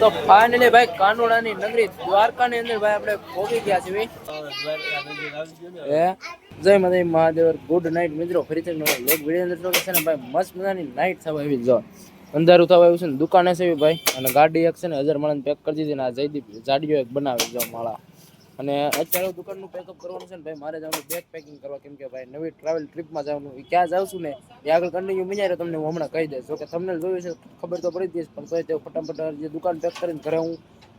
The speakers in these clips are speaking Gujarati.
તો ફાઇનલી ભાઈ કાનુડાની નગરી દ્વારકાની અંદર ભાઈ આપણે પહોંચી ગયા છીએ. જય માતા મહાદેવ. ગુડ નાઇટ મિત્રો. ફરીથી લોક વિડીયો અંદર છે ને ભાઈ મસ્ત મજાની નાઇટ થવા આવી જો અંધારું થવા આવ્યું છે ને દુકાને છે ભાઈ અને ગાડી એક છે ને 1000 માળાને પેક કરી દીધી ને આ જયદીપ જાડીઓ એક બનાવી જો માળા અને અત્યારે દુકાનનું પેકઅપ કરવાનું છે ને ભાઈ મારે જવાનું બેગ પેકિંગ કરવા કેમ કે ભાઈ નવી ટ્રાવેલ ટ્રીપમાં જવાનું ક્યાં જાઉં છું ને એ આગળ કન્ટિન્યુ મિજારે તમને હું હમણાં કહી દઈશ. કે તમને જોયું છે ખબર તો પડી દઈશ પણ તો ફટાફટ જે દુકાન પેક કરીને ઘરે હું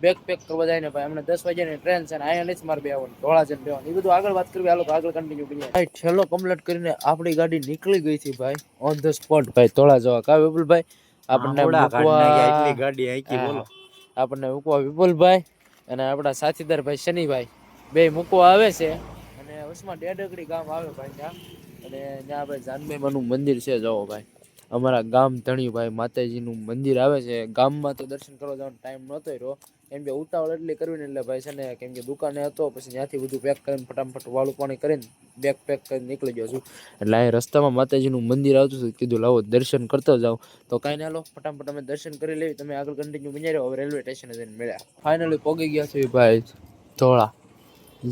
બેગ પેક કરવા જાય ને ભાઈ હમણાં 10 વાગ્યાની ટ્રેન છે ને અહીંયા નથી મારે બેવાનું ધોળા જઈને બેવાનું એ બધું આગળ વાત કરવી હાલો આગળ કન્ટિન્યુ કરીએ. ભાઈ ઠેલો કમ્પ્લીટ કરીને આપણી ગાડી નીકળી ગઈ હતી ભાઈ ઓન ધ સ્પોટ ભાઈ ધોળા જવા કા વિપુલભાઈ આપણને ગાડી આઈકી બોલો આપણને મૂકવા વિપુલભાઈ અને આપણા સાથીદાર ભાઈ શનિભાઈ બે મૂકવા આવે છે અને ઉસમાં ડેડગડી ગામ આવે ભાઈ ત્યાં અને ત્યાં ભાઈ જાનબેમાનું મંદિર છે જોવો ભાઈ અમારા ગામ ધણી ભાઈ માતાજીનું મંદિર આવે છે. ગામમાં તો દર્શન કરવા જવાનો ટાઈમ નહોતો રહ્યો કેમ કે ઉતાવળ એટલી કરવી ને એટલે ભાઈ છે ને કેમ કે દુકાને હતો પછી ત્યાંથી બધું પેક કરીને ફટાફટ વાળું પાણી કરીને બેગ પેક કરીને નીકળી ગયો છું એટલે અહીં રસ્તામાં માતાજીનું મંદિર આવતું હતું કીધું લાવો દર્શન કરતો જાઉં તો કાંઈ ના લો ફટાફટ અમે દર્શન કરી લેવી તમે આગળ કન્ટિન્યુ બની રહ્યો. હવે રેલવે સ્ટેશને જઈને મળ્યા ફાઇનલી પહોંચી ગયા છે ભાઈ ધોળા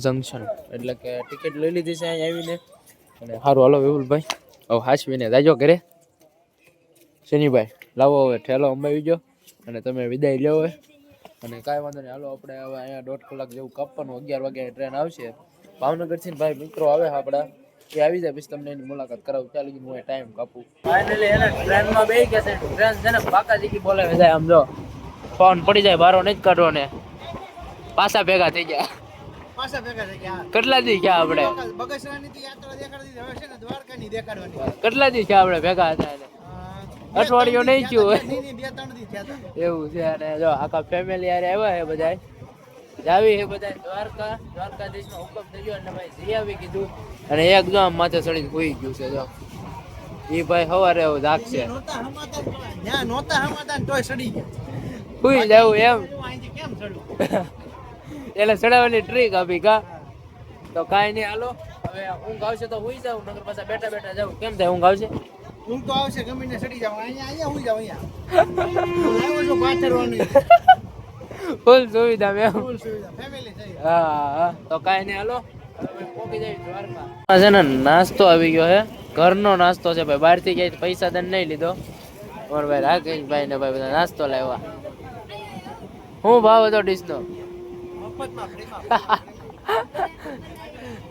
જંકશન એટલે કે ટિકિટ લઈ લીધી છે અહીં આવીને અને સારું હાલો વિપુલભાઈ હવે હાચવીને જાજો ઘરે. શનિભાઈ લાવો હવે ઠેલો અંબાવી ગયો અને તમે વિદાય લ્યો હવે અને કાંઈ વાંધો નહીં હાલો આપણે હવે અહીંયા 1.5 કલાક જેવું કાપવાનું 11 વાગ્યાની ટ્રેન આવશે ભાવનગરથી ને ભાઈ મિત્રો આવે આપણા એ આવી જાય પછી તમને એની મુલાકાત કરાવું ત્યાં લગી હું ટાઈમ કાપું. ફાઇનલી એને ટ્રેનમાં બેસી ગયા છે ટ્રેન છે ને પાકા જીકી બોલાવે જાય આમ જો ફોન પડી જાય બારો નહીં કાઢો ને પાછા ભેગા થઈ ગયા કેટલા દી ગયા આપણે કેટલા દી ગયા આપણે ભેગા હતા અઠવાડિયો નહીં થયું એવું છે અને જો આખા ફેમિલી યારે આવ્યા છે બધા જાવી છે બધા દ્વારકાધીશનો હુકમ થઈ ગયો અને ભાઈ જઈ આવી કીધું અને એક જો આમ માથે ચડીને સુઈ ગયું છે જો એ ભાઈ સવારે એવું જાગશે સુઈ જવું એમ એટલે ચડાવવાની ટ્રીક આપી કા તો કાંઈ નહીં હાલો હવે ઊંઘ આવશે તો સુઈ જાવ નગર પાછા બેઠા બેઠા જાવ કેમ થાય ઊંઘ આવશે ઊંઘ તો આવશે ગમીને ચડી જાવ અહીંયા સુઈ જાવ ફૂલ સુવિધા મેં ફૂલ સુવિધા ફેમિલી થઈ હા તો કાંઈ નહીં હાલો પહોંચી જાય દ્વારકા છે ને નાસ્તો આવી ગયો છે ઘરનો નાસ્તો છે ભાઈ બહારથી ક્યાંય પૈસા દંડ નહીં લીધો મારા ભાઈ રાકેશભાઈ ને ભાઈ બધા નાસ્તો લાવ્યા શું ભાવ હતો ડીશનો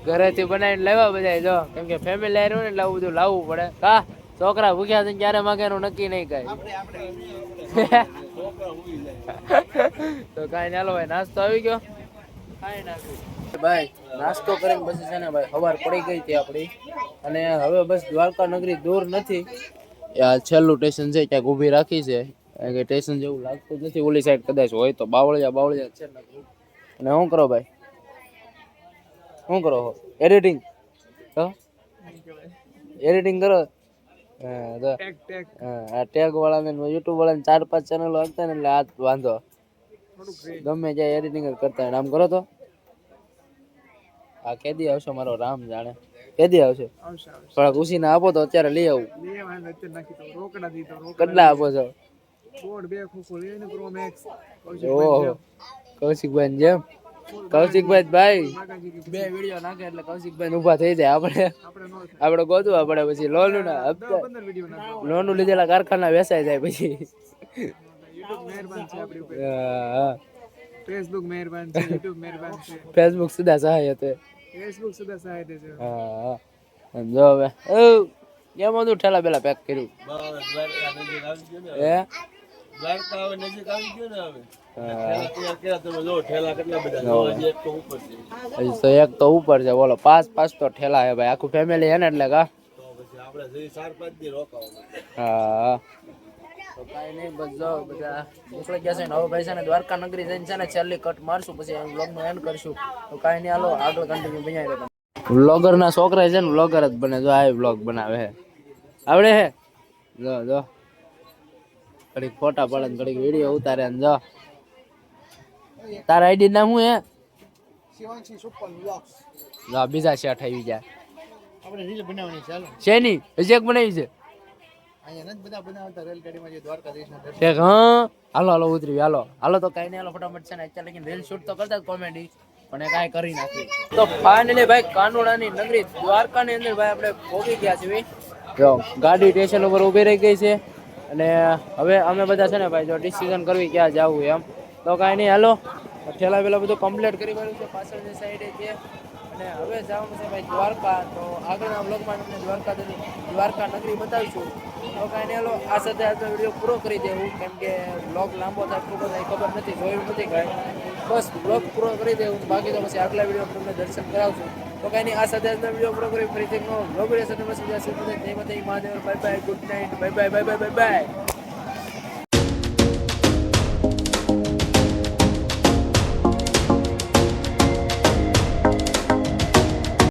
ઘરેથી બનાવીને લેવા બધા જો કેમ કે ફેમિલી આવ્યું ને એટલે આવું બધું લાવવું પડે કા છોકરા ભૂખ્યા થઈને ક્યારે માગે એનું નક્કી નહીં કઈ તો કાંઈ ના લો ભાઈ નાસ્તો આવી ગયો ભાઈ નાસ્તો કરીને પછી છે ને ભાઈ સવાર પડી ગઈ હતી આપણી અને હવે બસ દ્વારકા નગરી દૂર નથી આ છેલ્લું સ્ટેશન છે ક્યાંક ઊભી રાખી છે કે સ્ટેશન જેવું લાગતું નથી ઓલી સાઈડ કદાચ હોય તો બાવળિયા છે અને શું કરો ભાઈ શું કરો એડિટિંગ કરો આ ટેગ વાળાને યુટ્યુબ વાળાને 4-5 ચેનલો હતા ને એટલે આ વાંધો ગમે જાય એડિટિંગ જ કરતા હોય આમ કરો તો આ કેદી આવશે મારો રામ જાણે કેદી આવશે થોડાક ઉસીને આપો તો અત્યારે લઈ આવું કેટલા આપો છો કૌશિકભાઈ જેમ કૌશિકભાઈ ભાઈ 2 વિડીયો નાખે એટલે કૌશિકભાઈ ઉભા થઈ જાય આપણે ગોતું આપણે પછી લોનું ના લોનું લીધેલા કારખાના વેચાઈ જાય પછી ફેસબુક સુધા સહાય હતો હા જો હવે કેમ બધું ઠેલા બેલા પેક કર્યું એક તો ઉપર છે બોલો 5 તો ઠેલા હે ભાઈ આખું ફેમિલી હે ને એટલે કા હા તો કાંઈ નહીં બસ જો બધા નીકળી ગયા છે ને હવે ભાઈ છે ને દ્વારકા નગરી જઈને છે ને છેલ્લી કટ મારશું પછી વ્લોગનો એન્ડ કરશું તો કાંઈ નહીં હાલો આગળ કન્ટિન્યુ બનાવી દો. વ્લોગર ના છોકરા છે ને વ્લોગર જ બને જો આ વ્લોગ બનાવે હે આવડે હે જો ઘડીક ફોટા પડે ને ઘડીક વિડીયો ઉતારે ને જો તારા આઈડી નામ શું હે શિવાંશી સુપર વ્લોગ્સ જો બીજા શેઠ આવી ગયા આપણે રીલ બનાવવાની ચાલો શેની હજી એક બનાવી છે અહીંયા નથી બધા બનાવતા રેલગાડીમાં જે દ્વારકાધીશના દર્શન હા હાલો હાલો ઉતરી હાલો હાલો તો કઈ નહીં હાલો ફટાફટ છે ને અત્યારે લગીને રીલ શૂટ તો કરતા જ કોમેડી પણ કાંઈ કરી નાખી તો ફાઇનલી ભાઈ કાનુડાની નગરી દ્વારકાની અંદર ભાઈ આપણે પહોંચી ગયા છીએ જો ગાડી સ્ટેશન ઉપર ઊભી રહી ગઈ છે અને હવે અમે બધા છે ને ભાઈ જો ડિસિઝન કરવી ક્યાં જવું એમ તો કાંઈ નહીં હાલો ઠેલા વેલા બધું કમ્પ્લીટ કરી વાળું છે પાછળની સાઈડે છે અને હવે જવાનું છે ભાઈ દ્વારકા તો આગળના બ્લોગમાં તમને દ્વારકા નગરી બતાવીશું તો કાંઈ નહીં હાલો આ સાથે આજનો વિડીયો પૂરો કરી દેવું કેમ કે બ્લોગ લાંબો થાય એટલું બધા ખબર નથી જોયું નથી કાંઈ બસ બ્લોગ પૂરો કરી દેવું બાકી તો પછી આગલા વિડીયો તમને દર્શન કરાવશું તો કાંઈ નહીં આ સાથે આજનો વિડીયો પૂરો કરી ફરીથી બ્લોગ વિડીયો સાથે મળી જશે જય માતા Mahadev bye bye good night bye bye bye bye bye bye